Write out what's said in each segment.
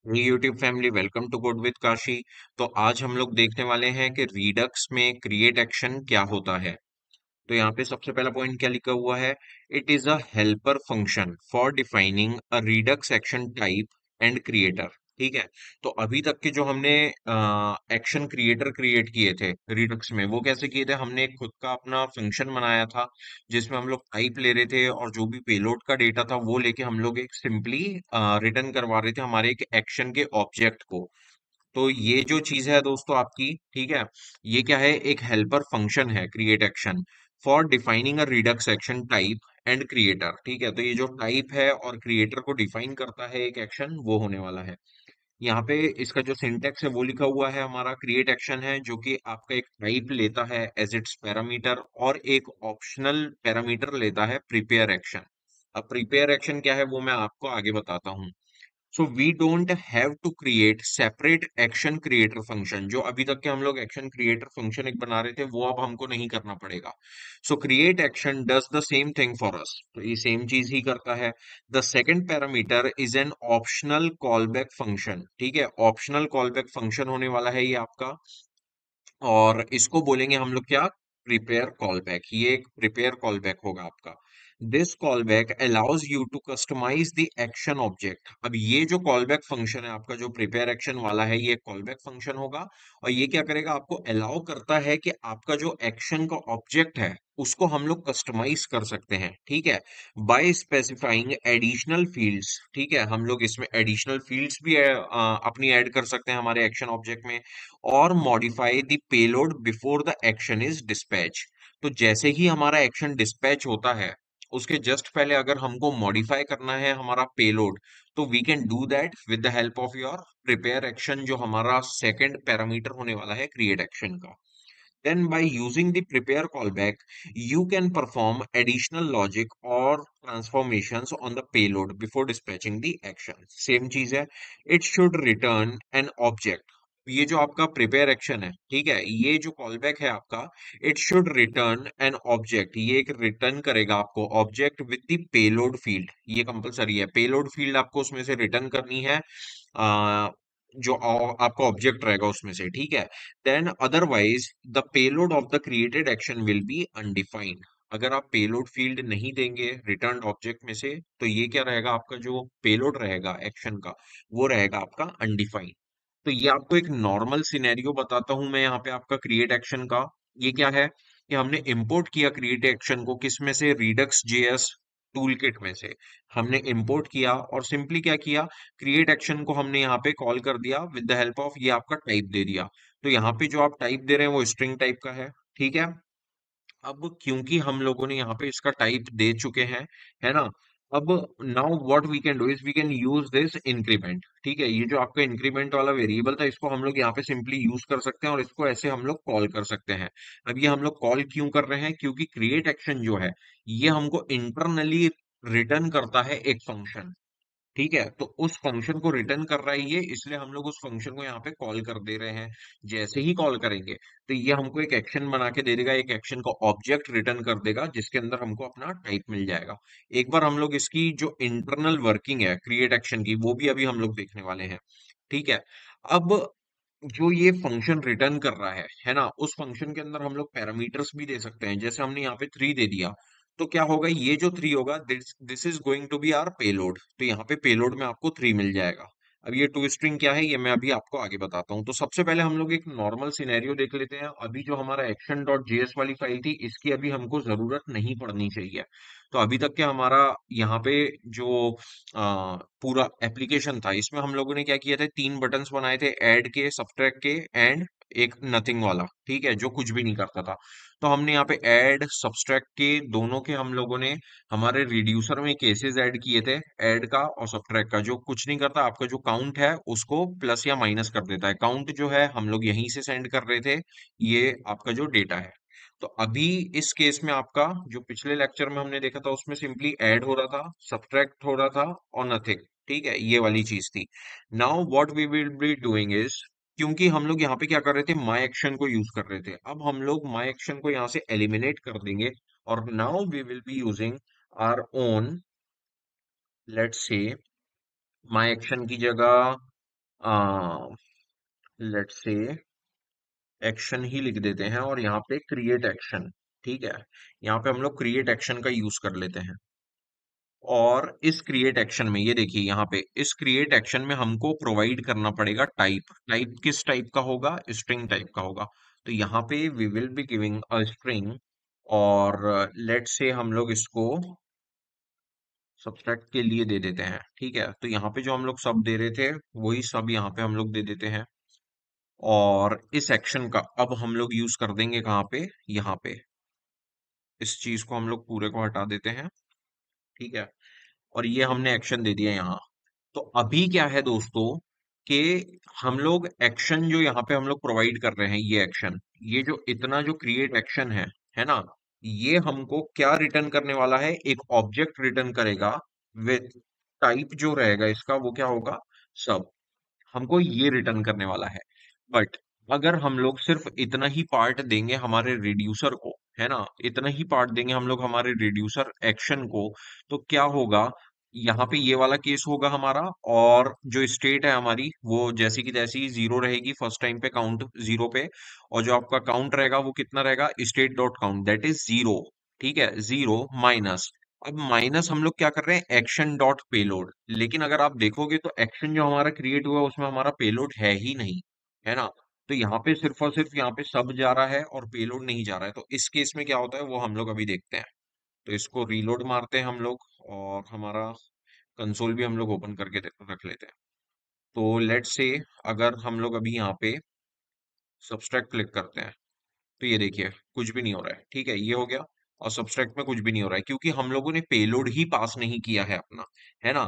YouTube family welcome to good with Kashi. तो आज हम लोग देखने वाले हैं कि रिडक्स में क्रिएट एक्शन क्या होता है। तो यहाँ पे सबसे पहला पॉइंट क्या लिखा हुआ है? It is a helper function for defining a Redux action type and creator. ठीक है। तो अभी तक के जो हमने एक्शन क्रिएटर क्रिएट किए थे रिडक्स में, वो कैसे किए थे? हमने एक खुद का अपना फंक्शन बनाया था जिसमें हम लोग टाइप ले रहे थे और जो भी पेलोड का डेटा था वो लेके हम लोग एक सिंपली रिटर्न करवा रहे थे हमारे एक एक्शन के ऑब्जेक्ट को। तो ये जो चीज है दोस्तों आपकी, ठीक है, ये क्या है? एक हेल्पर फंक्शन है create action for defining a Redux action type and creator. ठीक है, तो ये जो टाइप है और क्रिएटर को डिफाइन करता है एक एक्शन, वो होने वाला है। यहाँ पे इसका जो सिंटेक्स है वो लिखा हुआ है, हमारा क्रिएट एक्शन है जो कि आपका एक टाइप लेता है एज इट्स पैरामीटर और एक ऑप्शनल पैरामीटर लेता है प्रिपेयर एक्शन। अब प्रिपेयर एक्शन क्या है वो मैं आपको आगे बताता हूँ। So we don't have to create separate action creator function. जो अभी तक के हम लोग एक्शन क्रिएटर फंक्शन एक बना रहे थे वो अब हमको नहीं करना पड़ेगा। सो create action does the same thing for us, तो ये सेम चीज ही करता है। The second parameter is an optional callback function. ठीक है, ऑप्शनल कॉलबैक फंक्शन होने वाला है ये आपका, और इसको बोलेंगे हम लोग क्या? Prepare callback. ये एक प्रिपेयर कॉलबैक होगा आपका। This callback allows you to customize the action object. अब ये जो कॉलबैक फंक्शन है आपका, जो प्रिपेयर एक्शन वाला है, ये कॉलबैक फंक्शन होगा। और ये क्या करेगा? आपको अलाउ करता है कि आपका जो एक्शन का ऑब्जेक्ट है उसको हम लोग कस्टमाइज कर सकते हैं। ठीक है, बाय स्पेसिफाइंग एडिशनल फील्ड्स। ठीक है, हम लोग इसमें एडिशनल फील्ड्स भी अपनी ऐड कर सकते हैं हमारे एक्शन ऑब्जेक्ट में। और modify the payload before the action is dispatch. तो जैसे ही हमारा एक्शन डिस्पैच होता है उसके जस्ट पहले अगर हमको मॉडिफाई करना है हमारा पेलोड, तो we can do that with the help of your prepare action, जो हमारा सेकंड पैरामीटर होने वाला है क्रिएट एक्शन का। Then by using the prepare callback, you can perform additional logic or transformations on the payload before dispatching the action. Same चीज है, it should return an object. ये जो आपका प्रिपेयर एक्शन है, ठीक है, ये जो कॉलबैक है आपका, it should return an object. ये एक रिटर्न करेगा आपको object with the payload field. ये कंपलसरी है, पेलोड फील्ड आपको उसमें से रिटर्न करनी है। जो आपका ऑब्जेक्ट रहेगा उसमें से, ठीक है। Then otherwise the payload of the created action will be undefined. अगर आप पेलोड फील्ड नहीं देंगे रिटर्न ऑब्जेक्ट में से, तो ये क्या रहेगा? आपका जो पेलोड रहेगा एक्शन का, वो रहेगा आपका अनडिफाइंड। तो ये आपको एक नॉर्मल सिनेरियो बताता हूं मैं यहाँ पे आपका क्रिएट एक्शन का। ये क्या है कि हमने इंपोर्ट किया क्रिएट एक्शन को, किस में से? रिडक्स जेएस टूल किट में से हमने इंपोर्ट किया और सिंपली क्या किया? क्रिएट एक्शन को हमने यहाँ पे कॉल कर दिया विद द हेल्प ऑफ ये आपका टाइप दे दिया। तो यहाँ पे जो आप टाइप दे रहे हैं वो स्ट्रिंग टाइप का है। ठीक है, अब क्योंकि हम लोगों ने यहाँ पे इसका टाइप दे चुके हैं, है ना? अब now what we can do is we can use this increment. ठीक है, ये जो आपका इंक्रीमेंट वाला वेरिएबल था इसको हम लोग यहाँ पे सिंपली यूज कर सकते हैं और इसको ऐसे हम लोग कॉल कर सकते हैं। अब ये हम लोग कॉल क्यों कर रहे हैं? क्योंकि क्रिएट एक्शन जो है ये हमको इंटरनली रिटर्न करता है एक फंक्शन। ठीक है, तो उस फंक्शन को रिटर्न कर रहा है ये, इसलिए हम लोग उस फंक्शन को यहाँ पे कॉल कर दे रहे हैं। जैसे ही कॉल करेंगे तो ये हमको एक एक्शन बना के दे देगा, एक एक्शन का ऑब्जेक्ट रिटर्न कर देगा जिसके अंदर हमको अपना टाइप मिल जाएगा। एक बार हम लोग इसकी जो इंटरनल वर्किंग है क्रिएट एक्शन की वो भी अभी हम लोग देखने वाले हैं। ठीक है, अब जो ये फंक्शन रिटर्न कर रहा है ना, उस फंक्शन के अंदर हम लोग पैरामीटर्स भी दे सकते हैं। जैसे हमने यहाँ पे 3 दे दिया, तो क्या होगा? ये जो 3 होगा, this this is going to be our payload. तो यहाँ पे पेलोड में आपको 3 मिल जाएगा। अब ये टू स्ट्रिंग क्या है ये मैं अभी आपको आगे बताता हूँ। तो सबसे पहले हम लोग एक नॉर्मल सिनेरियो देख लेते हैं। अभी जो हमारा एक्शन डॉट जेएस वाली फाइल थी इसकी अभी हमको जरूरत नहीं पड़नी चाहिए। तो अभी तक के हमारा यहाँ पे जो पूरा एप्लीकेशन था इसमें हम लोगों ने क्या किया था? 3 बटन्स बनाए थे, ऐड के, सब्ट्रैक्ट के एंड एक नथिंग वाला। ठीक है, जो कुछ भी नहीं करता था। तो हमने यहाँ पे ऐड सब्ट्रैक्ट के दोनों के हम लोगों ने हमारे रिड्यूसर में केसेस ऐड किए थे, ऐड का और सब्ट्रैक्ट का। जो कुछ नहीं करता, आपका जो काउंट है उसको प्लस या माइनस कर देता है। काउंट जो है हम लोग यहीं से सेंड कर रहे थे, ये आपका जो डेटा है। तो अभी इस केस में आपका जो पिछले लेक्चर में हमने देखा था उसमें सिंपली ऐड हो रहा था, सब्ट्रैक्ट हो रहा था और नथिंग। ठीक है, ये वाली चीज थी। Now what we will be doing is, क्योंकि हम लोग यहाँ पे क्या कर रहे थे? माई एक्शन को यूज कर रहे थे। अब हम लोग माई एक्शन को यहाँ से एलिमिनेट कर देंगे और now we will be using our own, let's say, my action की जगह लेट्स से एक्शन ही लिख देते हैं और यहाँ पे क्रिएट एक्शन। ठीक है, यहाँ पे हम लोग क्रिएट एक्शन का यूज कर लेते हैं। और इस क्रिएट एक्शन में ये देखिए, यहाँ पे इस क्रिएट एक्शन में हमको प्रोवाइड करना पड़ेगा टाइप। टाइप किस टाइप का होगा? स्ट्रिंग टाइप का होगा। तो यहाँ पे we will be giving a string. और लेट्स से हम लोग इसको सब्सट्रैक्ट के लिए दे देते हैं। ठीक है, तो यहाँ पे जो हम लोग सब दे रहे थे वही सब यहाँ पे हम लोग दे देते हैं। और इस एक्शन का अब हम लोग यूज कर देंगे कहाँ पे? यहाँ पे। इस चीज को हम लोग पूरे को हटा देते हैं। ठीक है, और ये हमने एक्शन दे दिया यहाँ। तो अभी क्या है दोस्तों, कि हम लोग एक्शन जो यहाँ पे हम लोग प्रोवाइड कर रहे हैं, ये एक्शन, ये जो इतना जो क्रिएट एक्शन है ना, ये हमको क्या रिटर्न करने वाला है? एक ऑब्जेक्ट रिटर्न करेगा विथ टाइप जो रहेगा इसका, वो क्या होगा? सब। हमको ये रिटर्न करने वाला है। बट अगर हम लोग सिर्फ इतना ही पार्ट देंगे हमारे रिड्यूसर को, है ना, इतना ही पार्ट देंगे हम लोग हमारे रिड्यूसर एक्शन को, तो क्या होगा? यहाँ पे ये वाला केस होगा हमारा, और जो स्टेट है हमारी वो जैसी की तैसी जीरो रहेगी फर्स्ट टाइम पे, काउंट जीरो पे। और जो आपका काउंट रहेगा वो कितना रहेगा? State dot count, that is zero. ठीक है, जीरो माइनस। अब माइनस हम लोग क्या कर रहे हैं? Action dot payload. लेकिन अगर आप देखोगे तो एक्शन जो हमारा क्रिएट हुआ है उसमें हमारा पेलोड है ही नहीं, है ना। तो यहाँ पे सिर्फ और सिर्फ यहाँ पे सब जा रहा है और पेलोड नहीं जा रहा है। तो इस केस में क्या होता है वो हम लोग अभी देखते हैं। तो इसको रीलोड मारते हैं हम लोग, और हमारा कंसोल भी हम लोग ओपन करके रख लेते हैं। तो लेट्स से अगर हम लोग अभी यहाँ पे सब्सट्रैक्ट क्लिक करते हैं, तो ये देखिए कुछ भी नहीं हो रहा है। ठीक है, ये हो गया। और सब्सट्रैक्ट में कुछ भी नहीं हो रहा है क्योंकि हम लोगों ने पेलोड ही पास नहीं किया है अपना, है ना।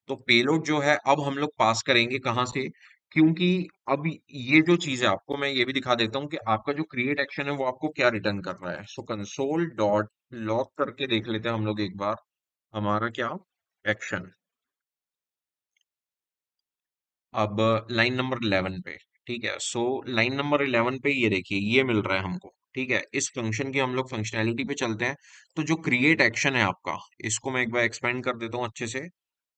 तो पेलोड जो है अब हम लोग पास करेंगे कहाँ से? क्योंकि अब ये जो चीज है, आपको मैं ये भी दिखा देता हूँ कि आपका जो क्रिएट एक्शन है वो आपको क्या रिटर्न कर रहा है। सो कंसोल डॉट लॉग करके देख लेते हैं हम लोग एक बार, हमारा क्या एक्शन। अब लाइन नंबर 11 पे। ठीक है, सो लाइन नंबर 11 पे ये देखिए ये मिल रहा है हमको। ठीक है, इस फंक्शन की हम लोग फंक्शनैलिटी पे चलते हैं। तो जो क्रिएट एक्शन है आपका, इसको मैं एक बार एक्सपेंड कर देता हूँ अच्छे से।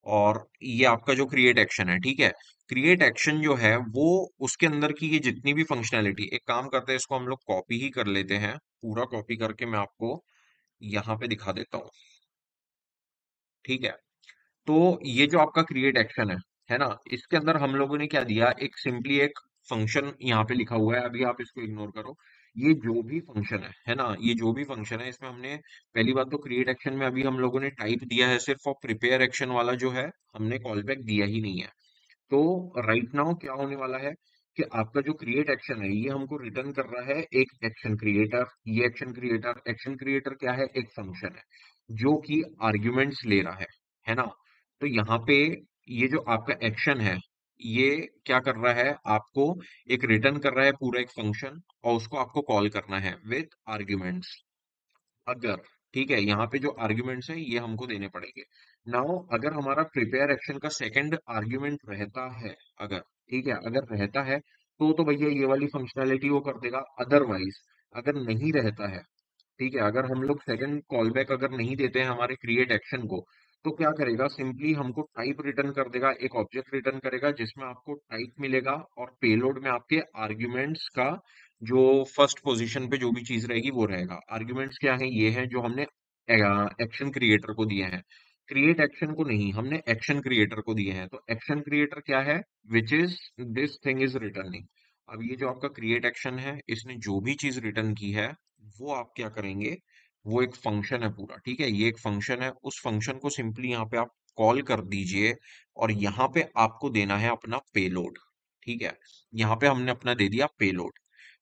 और ये आपका जो क्रिएट एक्शन है, ठीक है, क्रिएट एक्शन जो है वो उसके अंदर की ये जितनी भी फंक्शनैलिटी, एक काम करते हैं इसको हम लोग कॉपी ही कर लेते हैं। पूरा कॉपी करके मैं आपको यहाँ पे दिखा देता हूँ। ठीक है, तो ये जो आपका क्रिएट एक्शन है ना, इसके अंदर हम लोगों ने क्या दिया? एक सिंपली एक फंक्शन यहाँ पे लिखा हुआ है, अभी आप इसको इग्नोर करो। ये जो भी फंक्शन है ना, ये जो भी फंक्शन है इसमें हमने पहली बात तो क्रिएट एक्शन में अभी हम लोगों ने टाइप दिया है सिर्फ, और प्रिपेयर एक्शन वाला जो है हमने कॉल बैक दिया ही नहीं है। तो राइट नाउ क्या होने वाला है कि आपका जो क्रिएट एक्शन है ये हमको रिटर्न कर रहा है एक एक्शन क्रिएटर। ये एक्शन क्रिएटर क्या है? एक फंक्शन है जो कि आर्ग्यूमेंट्स ले रहा है ना। तो यहाँ पे ये जो आपका एक्शन है, ये क्या कर रहा है? आपको एक रिटर्न कर रहा है पूरा एक फंक्शन, और उसको आपको कॉल करना है विद आर्ग्यूमेंट्स। अगर, ठीक है, यहाँ पे जो आर्ग्यूमेंट्स है ये हमको देने पड़ेंगे। नाउ अगर हमारा प्रिपेयर एक्शन का सेकंड आर्ग्यूमेंट रहता है, अगर, ठीक है, अगर रहता है तो भैया ये वाली फंक्शनैलिटी वो कर देगा। अदरवाइज अगर नहीं रहता है, ठीक है, अगर हम लोग सेकंड कॉल बैक अगर नहीं देते हैं हमारे क्रिएट एक्शन को, तो क्या करेगा? सिंपली हमको टाइप रिटर्न कर देगा, एक ऑब्जेक्ट रिटर्न करेगा जिसमें आपको टाइप मिलेगा, और पेलोड में आपके आर्ग्यूमेंट्स का जो फर्स्ट पोजीशन पे जो भी चीज रहेगी वो रहेगा। आर्ग्यूमेंट्स क्या है? ये है जो हमने एक्शन क्रिएटर को दिए हैं। क्रिएट एक्शन को नहीं, हमने एक्शन क्रिएटर को दिए हैं। तो एक्शन क्रिएटर क्या है? Which is this thing is returning. अब ये जो आपका क्रिएट एक्शन है, इसने जो भी चीज रिटर्न की है वो आप क्या करेंगे? वो एक फंक्शन है पूरा। ठीक है, ये एक फंक्शन है, उस फंक्शन को सिंपली यहाँ पे आप कॉल कर दीजिए, और यहाँ पे आपको देना है अपना पेलोड। ठीक है, यहाँ पे हमने अपना दे दिया पेलोड।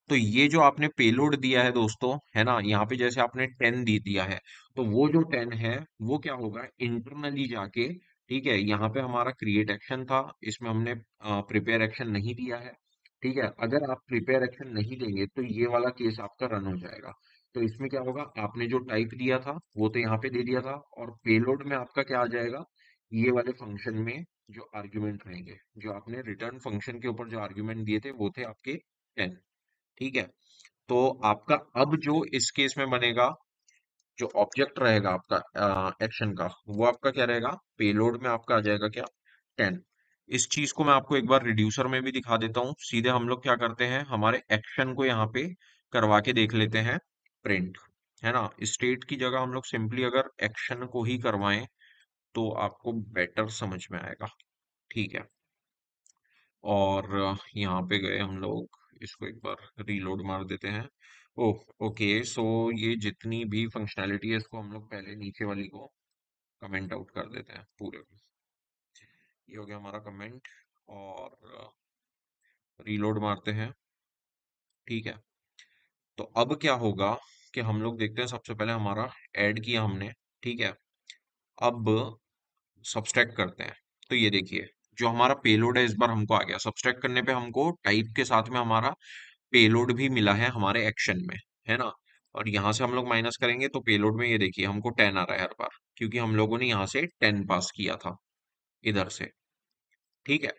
तो ये जो आपने पेलोड दिया है दोस्तों, है ना, यहाँ पे जैसे आपने 10 दे दिया है, तो वो जो 10 है वो क्या होगा? इंटरनली जाके, ठीक है, यहाँ पे हमारा क्रिएट एक्शन था, इसमें हमने प्रिपेयर एक्शन नहीं दिया है। ठीक है, अगर आप प्रिपेयर एक्शन नहीं देंगे तो ये वाला केस आपका रन हो जाएगा। तो इसमें क्या होगा? आपने जो टाइप दिया था वो तो यहाँ पे दे दिया था, और पेलोड में आपका क्या आ जाएगा? ये वाले फंक्शन में जो आर्ग्यूमेंट रहेंगे, जो आपने रिटर्न फंक्शन के ऊपर जो आर्ग्यूमेंट दिए थे वो थे आपके 10। ठीक है, तो आपका अब जो इस केस में बनेगा, जो ऑब्जेक्ट रहेगा आपका एक्शन का, वो आपका क्या रहेगा? पेलोड में आपका आ जाएगा क्या? 10। इस चीज को मैं आपको एक बार रिड्यूसर में भी दिखा देता हूँ। सीधे हम लोग क्या करते हैं, हमारे एक्शन को यहाँ पे करवा के देख लेते हैं प्रिंट, है ना। स्टेट की जगह हम लोग सिंपली अगर एक्शन को ही करवाएं तो आपको बेटर समझ में आएगा। ठीक है। और यहाँ पे गए हम लोग, इसको एक बार रीलोड मार देते हैं। ओह ओके, सो ये जितनी भी फंक्शनैलिटी है इसको हम लोग पहले नीचे वाली को कमेंट आउट कर देते हैं पूरे को। ये हो गया हमारा कमेंट, और रीलोड मारते हैं। ठीक है। तो अब क्या होगा कि हम लोग देखते हैं, सबसे पहले हमारा ऐड किया हमने। ठीक है। अब सब्सट्रैक्ट करते हैं। तो ये देखिए, जो हमारा पेलोड है इस बार हमको आ गया। सब्सट्रैक्ट करने पे हमको टाइप के साथ में हमारा पेलोड भी मिला है हमारे एक्शन में, है ना। और यहाँ से हम लोग माइनस करेंगे तो पेलोड में ये देखिए हमको 10 आ रहा है हर बार, क्योंकि हम लोगों ने यहाँ से 10 पास किया था इधर से। ठीक है।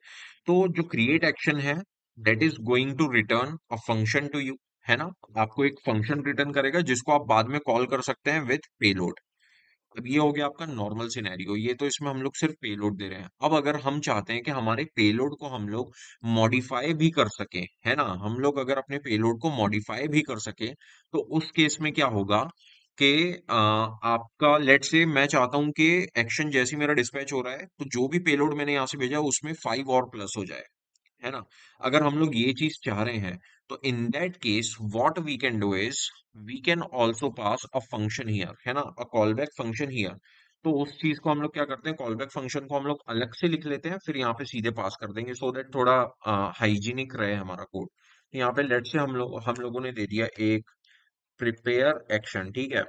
तो जो क्रिएट एक्शन है, that is going to return a function to you, है ना। आपको एक फंक्शन रिटर्न करेगा जिसको आप बाद में कॉल कर सकते हैं विथ पेलोड। अब ये हो गया आपका नॉर्मल सिनेरियो, ये तो इसमें हम लोग सिर्फ पेलोड दे रहे हैं। अब अगर हम चाहते हैं कि हमारे पेलोड को हम लोग मॉडिफाई भी कर सके, है ना, हम लोग अगर अपने पेलोड को मॉडिफाई भी कर सके, तो उस केस में क्या होगा कि आपका लेट से मैं चाहता हूं कि एक्शन जैसे ही मेरा डिस्पैच हो रहा है तो जो भी पेलोड मैंने यहाँ से भेजा उसमें 5 और प्लस हो जाए, है ना। अगर हम लोग ये चीज चाह रहे हैं तो in that case what we can do is we can also pass a function here, है ना, a callback function here. तो उस चीज को हम लोग क्या करते हैं, कॉल बैक फंक्शन को हम लोग अलग से लिख लेते हैं, फिर यहाँ पे सीधे पास कर देंगे, सो दैट थोड़ा हाइजीनिक रहे हमारा कोड। यहाँ पे लेट से हम लोगों ने दे दिया एक प्रिपेयर एक्शन। ठीक है।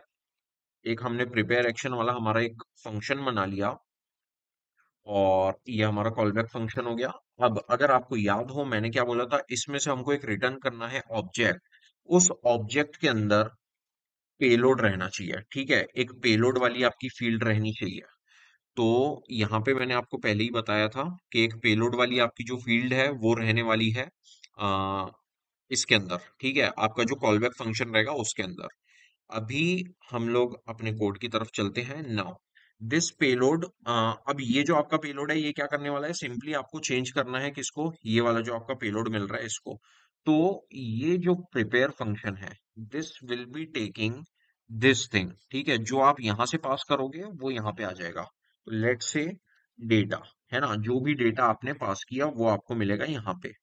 एक हमने प्रिपेयर एक्शन वाला हमारा एक फंक्शन बना लिया, और ये हमारा कॉल बैक फंक्शन हो गया। अब अगर आपको याद हो मैंने क्या बोला था, इसमें से हमको एक रिटर्न करना है ऑब्जेक्ट। उस ऑब्जेक्ट के अंदर पेलोड रहना चाहिए। ठीक है, एक पेलोड वाली आपकी फील्ड रहनी चाहिए। तो यहाँ पे मैंने आपको पहले ही बताया था कि एक पेलोड वाली आपकी जो फील्ड है वो रहने वाली है आ, इसके अंदर। ठीक है, आपका जो कॉलबैक फंक्शन रहेगा उसके अंदर। अभी हम लोग अपने कोड की तरफ चलते हैं नाउ। दिस पेलोड, अब ये जो आपका पेलोड है ये क्या करने वाला है, सिंपली आपको चेंज करना है किसको, ये वाला जो आपका पेलोड मिल रहा है इसको। तो ये जो प्रिपेयर फंक्शन है, this will be taking this thing. ठीक है, जो आप यहां से पास करोगे वो यहाँ पे आ जाएगा। तो लेट से डेटा, है ना, जो भी डेटा आपने पास किया वो आपको मिलेगा यहाँ पे।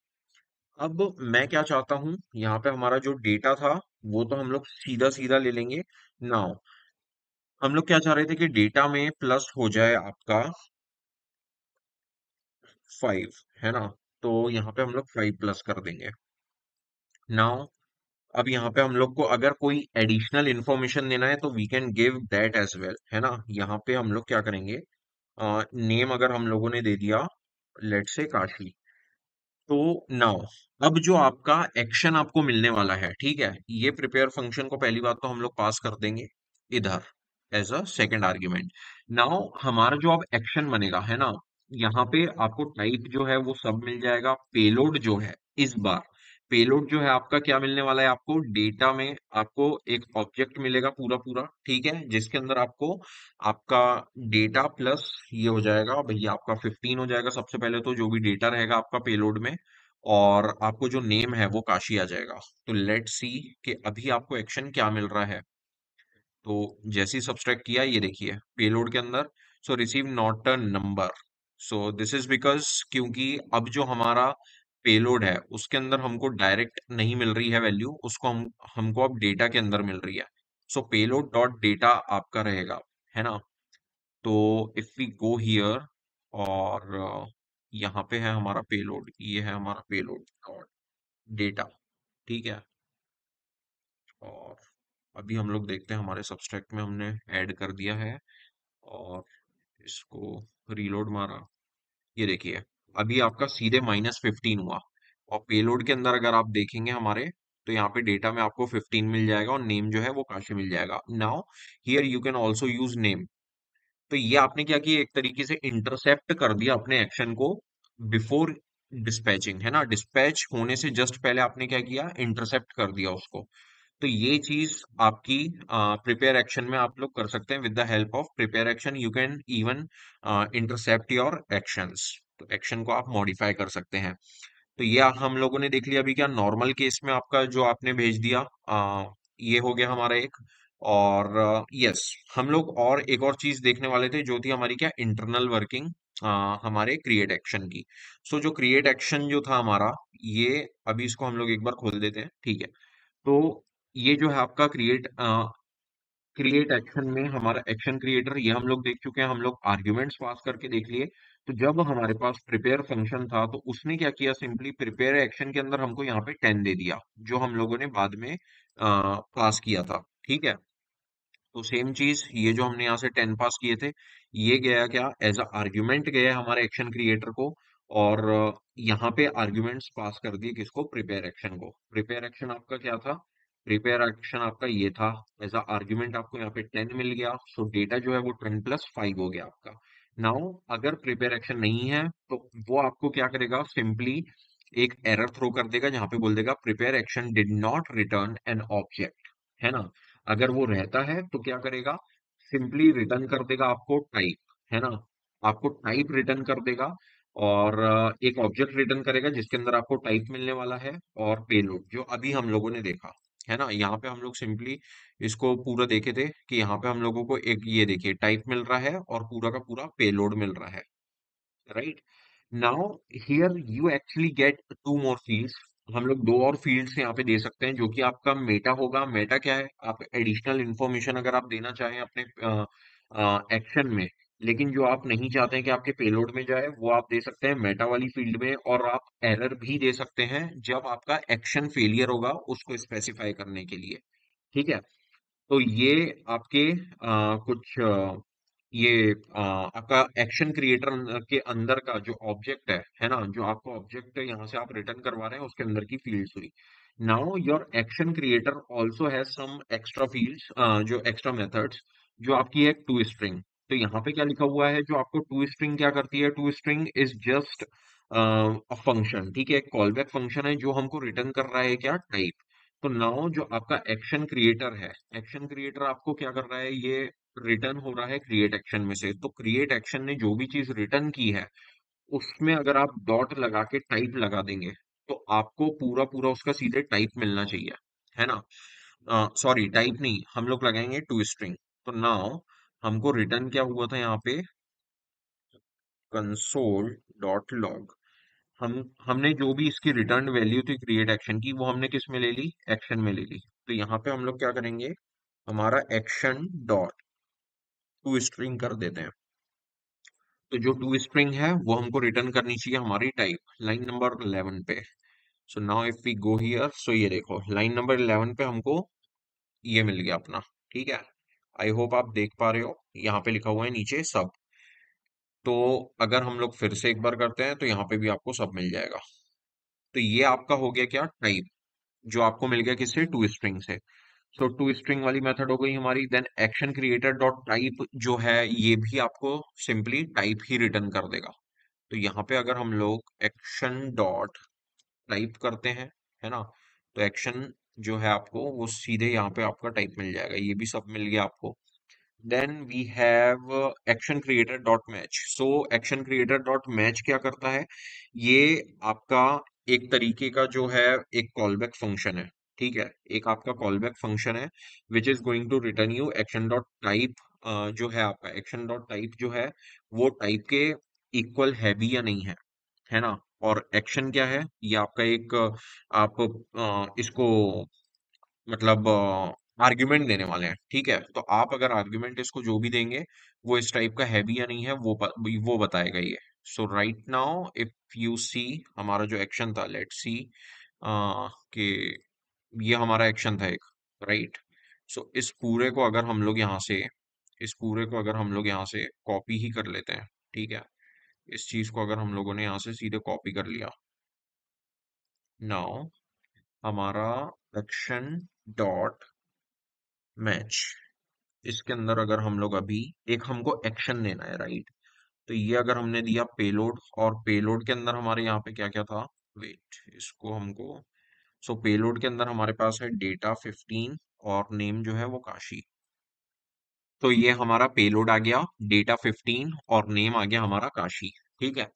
अब मैं क्या चाहता हूं, यहाँ पे हमारा जो डेटा था वो तो हम लोग सीधा सीधा ले लेंगे। नाउ हम लोग क्या चाह रहे थे कि डेटा में प्लस हो जाए आपका 5, है ना। तो यहाँ पे हम लोग 5 प्लस कर देंगे। नाउ अब यहाँ पे हम लोग को अगर कोई एडिशनल इंफॉर्मेशन देना है तो we can give that as well, है ना। यहाँ पे हम लोग क्या करेंगे, नेम अगर हम लोगों ने दे दिया लेट से काशी, तो नाउ अब जो आपका एक्शन आपको मिलने वाला है, ठीक है, ये प्रिपेयर फंक्शन को पहली बात तो हम लोग पास कर देंगे इधर as a second argument. Now हमारा जो अब एक्शन बनेगा, है ना, यहाँ पे आपको टाइप जो है वो सब मिल जाएगा। पेलोड जो है इस बार, पेलोड जो है आपका क्या मिलने वाला है, आपको डेटा में आपको एक ऑब्जेक्ट मिलेगा पूरा पूरा। ठीक है, जिसके अंदर आपको आपका डेटा प्लस ये हो जाएगा भैया, आपका 15 हो जाएगा सबसे पहले, तो जो भी डेटा रहेगा आपका पेलोड में, और आपको जो नेम है वो काशी आ जाएगा। तो लेट्स सी कि अभी आपको एक्शन क्या मिल रहा है। तो जैसे ही सब्सट्रैक्ट किया ये देखिए पेलोड के अंदर, so receive not a number. So this is because क्योंकि अब जो हमारा पेलोड है उसके अंदर हमको डायरेक्ट नहीं मिल रही है वैल्यू, उसको हमको अब डेटा के अंदर मिल रही है। सो पेलोड डॉट डेटा आपका रहेगा, है ना। तो इफ वी गो हियर, और यहाँ पे है हमारा पेलोड, ये है हमारा पेलोड डॉट डेटा। ठीक है। और अभी हम लोग देखते हैं हमारे सब्सट्रैक्ट में हमने ऐड कर दिया है, और इसको रीलोड मारा। ये देखिए अभी आपका सीधे -15 हुआ, और पेलोड के अंदर अगर आप देखेंगे हमारे, तो यहाँ पे डेटा में आपको 15 मिल जाएगा और नेम जो है वो काशी मिल जाएगा। Now here you can also use name. तो ये आपने क्या किया, एक तरीके से इंटरसेप्ट कर दिया अपने एक्शन को बिफोर डिस्पैचिंग, है ना। डिस्पैच होने से जस्ट पहले आपने क्या किया, इंटरसेप्ट कर दिया उसको। तो ये चीज आपकी प्रिपेयर एक्शन में आप लोग कर सकते हैं। With the help of prepare action you can even intercept your actions. तो एक्शन को आप मॉडिफाई कर सकते हैं। तो ये हम लोगों ने देख लिया। अभी क्या नॉर्मल केस में आपका जो आपने भेज दिया, ये हो गया हमारा एक। और यस, हम लोग और एक और चीज देखने वाले थे जो थी हमारी क्या इंटरनल वर्किंग हमारे क्रिएट एक्शन की। सो जो क्रिएट एक्शन जो था हमारा, ये अभी इसको हम लोग एक बार खोल देते हैं, ठीक है। तो ये जो है आपका क्रिएट एक्शन में हमारा एक्शन क्रिएटर, ये हम लोग देख चुके हैं। हम लोग आर्ग्यूमेंट्स पास करके देख लिए। तो जब हमारे पास प्रिपेयर फंक्शन था तो उसने क्या किया, सिंपली प्रिपेयर एक्शन के अंदर हमको यहाँ पे 10 दे दिया, जो हम लोगों ने बाद में पास किया था, ठीक है। तो सेम चीज, ये जो हमने यहाँ से 10 पास किए थे, ये गया क्या एज अ आर्ग्यूमेंट गया हमारे एक्शन क्रिएटर को। और यहाँ पे आर्ग्यूमेंट्स पास कर दिए किसको, प्रिपेयर एक्शन को। प्रिपेयर एक्शन आपका क्या था, प्रिपेयर एक्शन आपका ये था। एज अ आर्ग्यूमेंट आपको यहाँ पे 10 मिल गया, सो डेटा जो है वो 10 + 5 हो गया आपका। नाउ अगर प्रिपेयर एक्शन नहीं है तो वो आपको क्या करेगा, सिंपली एक एरर थ्रो कर देगा जहां पे बोल देगा prepare action did not return an object, है ना। अगर वो रहता है तो क्या करेगा, सिंपली रिटर्न कर देगा आपको टाइप, है ना। आपको टाइप रिटर्न कर देगा। और एक ऑब्जेक्ट रिटर्न करेगा जिसके अंदर आपको टाइप मिलने वाला है, और पेलोड जो अभी हम लोगों ने देखा, है ना। यहाँ पे हम लोग सिंपली इसको पूरा देखे थे कि यहाँ पे हम लोगों को एक ये देखिए टाइप मिल रहा है और पूरा का पूरा पेलोड मिल रहा है, right. Now here you actually get two more fields. हम लोग दो और फील्ड्स यहाँ पे दे सकते हैं जो कि आपका मेटा होगा। मेटा क्या है, आप एडिशनल इंफॉर्मेशन अगर आप देना चाहें अपने एक्शन में, लेकिन जो आप नहीं चाहते हैं कि आपके पेलोड में जाए, वो आप दे सकते हैं मेटा वाली फील्ड में। और आप एरर भी दे सकते हैं जब आपका एक्शन फेलियर होगा उसको स्पेसिफाई करने के लिए, ठीक है। तो ये आपके कुछ ये आपका एक्शन क्रिएटर के अंदर का जो ऑब्जेक्ट है ना, जो आपको ऑब्जेक्ट यहाँ से आप रिटर्न करवा रहे हैं उसके अंदर की फील्ड्स हुई। Now your action creator also has some extra fields, जो एक्स्ट्रा मेथड्स, जो आपकी है टू स्ट्रिंग। तो यहाँ पे क्या लिखा हुआ है, जो आपको टू स्ट्रिंग क्या करती है, to string is just a function, ठीक है, एक कॉल बैक फंक्शन है जो हमको रिटर्न कर रहा है क्या, टाइप। तो नाउ जो आपका एक्शन क्रिएटर है, एक्शन क्रिएटर आपको क्या कर रहा है, ये रिटर्न हो रहा है क्रिएट एक्शन में से। तो क्रिएट एक्शन ने जो भी चीज रिटर्न की है उसमें अगर आप डॉट लगा के टाइप लगा देंगे तो आपको पूरा पूरा उसका सीधे टाइप मिलना चाहिए, है ना। सॉरी, टाइप नहीं, हम लोग लगाएंगे टू स्ट्रिंग। तो नाउ हमको रिटर्न क्या हुआ था यहाँ पे, कंसोल डॉट लॉग। हमने जो भी इसकी रिटर्न वैल्यू थी क्रिएट एक्शन की, वो हमने किस में ले ली, एक्शन में ले ली। तो यहाँ पे हम लोग क्या करेंगे, हमारा एक्शन डॉट टू स्ट्रिंग कर देते हैं। तो जो टू स्ट्रिंग है वो हमको रिटर्न करनी चाहिए हमारी टाइप, लाइन नंबर 11 पे। So now if we go here, so ये देखो लाइन नंबर 11 पे हमको ये मिल गया अपना, ठीक है। आई होप आप देख पा रहे हो, यहाँ पे लिखा हुआ है नीचे सब। तो अगर हम लोग फिर से एक बार करते हैं तो यहाँ पे भी आपको सब मिल जाएगा। तो ये आपका हो गया क्या, टाइप, जो आपको मिल गया किससे, टू स्ट्रिंग से। सो टू स्ट्रिंग वाली मेथड हो गई हमारी। Then action creator dot type जो है ये भी आपको सिंपली टाइप ही रिटर्न कर देगा। तो यहाँ पे अगर हम लोग एक्शन डॉट टाइप करते हैं, है ना, तो एक्शन जो है आपको वो सीधे यहाँ पे आपका टाइप मिल जाएगा, ये भी सब मिल गया आपको। Then we have action creator dot match. So action creator dot match क्या करता है, ये आपका एक तरीके का जो है एक कॉलबैक फंक्शन है, ठीक है। एक आपका कॉलबैक फंक्शन है which is going to return you action dot type. जो है आपका एक्शन डॉट टाइप जो है वो टाइप के इक्वल है भी या नहीं है ना। और एक्शन क्या है, ये आपका एक आप इसको मतलब आर्ग्यूमेंट देने वाले हैं, ठीक है। तो आप अगर आर्ग्यूमेंट इसको जो भी देंगे वो इस टाइप का है भी या नहीं है, वो बताएगा ये। सो right now if you see, हमारा जो एक्शन था, लेट सी कि ये हमारा एक्शन था एक, राइट। सो इस पूरे को अगर हम लोग यहाँ से, इस पूरे को अगर हम लोग यहाँ से कॉपी ही कर लेते हैं, ठीक है। इस चीज को अगर हम लोगों ने यहाँ से सीधे कॉपी कर लिया, नाउ हमारा एक्शन डॉट मैच, इसके अंदर अगर हम लोग अभी एक हमको एक्शन देना है, राइट। तो ये अगर हमने दिया पेलोड, और पेलोड के अंदर हमारे यहाँ पे क्या क्या था, वेट इसको हमको, सो पेलोड के अंदर हमारे पास है डेटा 15 और नेम जो है वो काशी। तो ये हमारा पेलोड आ गया डेटा 15 और नेम आ गया हमारा काशी, ठीक है।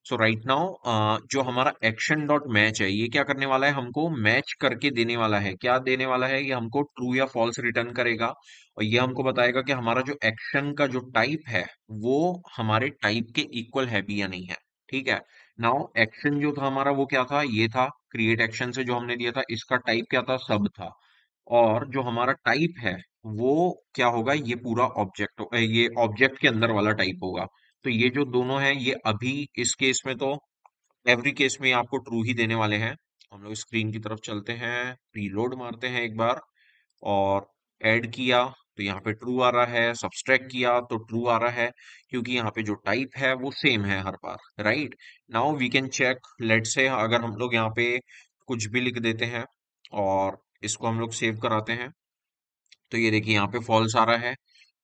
सो राइट नाउ जो हमारा एक्शन डॉट मैच है ये क्या करने वाला है, हमको मैच करके देने वाला है। क्या देने वाला है, ये हमको ट्रू या फॉल्स रिटर्न करेगा और ये हमको बताएगा कि हमारा जो एक्शन का जो टाइप है वो हमारे टाइप के इक्वल है भी या नहीं है। ठीक है। नाउ एक्शन जो था हमारा वो क्या था, ये था क्रिएट एक्शन से जो हमने दिया था, इसका टाइप क्या था, सब था। और जो हमारा टाइप है वो क्या होगा, ये पूरा ऑब्जेक्ट, ये ऑब्जेक्ट के अंदर वाला टाइप होगा। तो ये जो दोनों हैं ये अभी इस केस में तो एवरी केस में आपको ट्रू ही देने वाले हैं। हम लोग स्क्रीन की तरफ चलते हैं, रीलोड मारते हैं एक बार और ऐड किया तो यहाँ पे ट्रू आ रहा है, सब्सट्रैक्ट किया तो ट्रू आ रहा है, क्योंकि यहाँ पे जो टाइप है वो सेम है हर बार। Right now we can check, let's say अगर हम लोग यहाँ पे कुछ भी लिख देते हैं और इसको हम लोग सेव कराते हैं, तो ये देखिए यहाँ पे फॉल्स आ रहा है।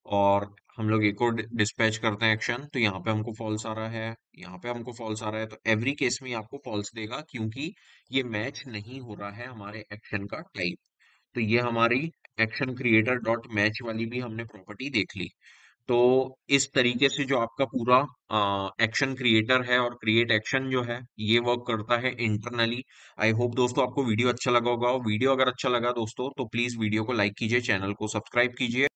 और हम लोग एक और डिस्पैच करते हैं एक्शन, तो यहाँ पे हमको फॉल्स आ रहा है, यहाँ पे हमको फॉल्स आ रहा है। तो एवरी केस में ये आपको फॉल्स देगा क्योंकि ये मैच नहीं हो रहा है हमारे एक्शन का टाइप। तो ये हमारी एक्शन क्रिएटर डॉट मैच वाली भी हमने प्रॉपर्टी देख ली। तो इस तरीके से जो आपका पूरा एक्शन क्रिएटर है और क्रिएट एक्शन जो है ये वर्क करता है इंटरनली। आई होप दोस्तों आपको वीडियो अच्छा लगा होगा। वीडियो अगर अच्छा लगा दोस्तों तो प्लीज वीडियो को लाइक कीजिए, चैनल को सब्सक्राइब कीजिए।